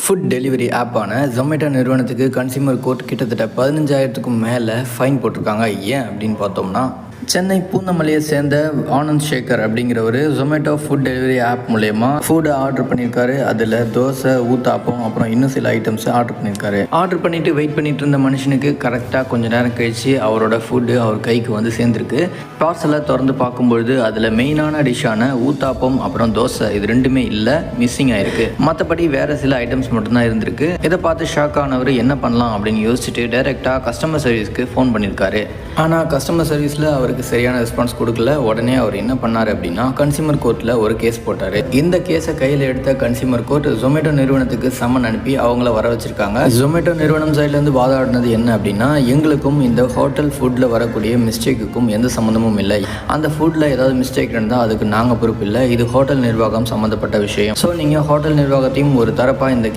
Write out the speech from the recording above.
Food delivery ஆப்பான Zomato நிறுவனத்துக்கு consumer court கிட்டத்தட்ட 15,000க்கும் மேலே ஃபைன் போட்டிருக்காங்க. ஏன் அப்படின்னு பார்த்தோம்னா, சென்னை பூந்தமல்லியை சேர்ந்த ஆனந்த் சேகர் அப்படிங்கிறவர் ஜொமேட்டோ ஃபுட் டெலிவரி ஆப் மூலயமா ஃபுட்டு ஆர்டர் பண்ணியிருக்காரு. அதில் தோசை, ஊத்தாப்பம், அப்புறம் இன்னும் சில ஐட்டம்ஸ் ஆர்டர் பண்ணியிருக்காரு. ஆர்டர் பண்ணிவிட்டு வெயிட் பண்ணிட்டு இருந்த மனுஷனுக்கு கரெக்டாக கொஞ்சம் நேரம் கழித்து அவரோட ஃபுட்டு அவர் கைக்கு வந்து சேர்ந்துருக்கு. பார்சலை திறந்து பார்க்கும்பொழுது அதில் மெயினான டிஷ்ஷான ஊத்தாப்பம் அப்புறம் தோசை இது ரெண்டுமே இல்லை, மிஸ்ஸிங் ஆயிருக்கு. மற்றபடி வேறு சில ஐட்டம்ஸ் மட்டும்தான் இருந்திருக்கு. இதை பார்த்து ஷாக் ஆனவர் என்ன பண்ணலாம் அப்படின்னு யோசிச்சுட்டு டைரெக்டாக கஸ்டமர் சர்வீஸ்க்கு ஃபோன் பண்ணியிருக்காரு. ஆனால் கஸ்டமர் சர்வீஸில் அவருக்கு சரியான ரெஸ்பான்ஸ் கொடுக்கல. உடனே அவர் என்ன பண்ணார் அப்படின்னா, கன்சியூமர் கோர்ட்டில் ஒரு கேஸ் போட்டார். இந்த கேஸை கையில் எடுத்த கன்சியூமர் கோர்ட் ஜொமேட்டோ நிறுவனத்துக்கு சம்மன் அனுப்பி அவங்கள வர வச்சிருக்காங்க. ஜொமேட்டோ நிறுவனம் சைட்லேருந்து வாதாடினது என்ன அப்படின்னா, எங்களுக்கும் இந்த ஹோட்டல் ஃபுட்டில் வரக்கூடிய மிஸ்டேக்குக்கும் எந்த சம்மந்தமும் இல்லை. அந்த ஃபுட்டில் ஏதாவது மிஸ்டேக் இருந்தால் அதுக்கு நாங்கள் பொறுப்பு இல்லை. இது ஹோட்டல் நிர்வாகம் சம்மந்தப்பட்ட விஷயம். ஸோ நீங்கள் ஹோட்டல் நிர்வாகத்தையும் ஒரு தரப்பாக இந்த கேஸ்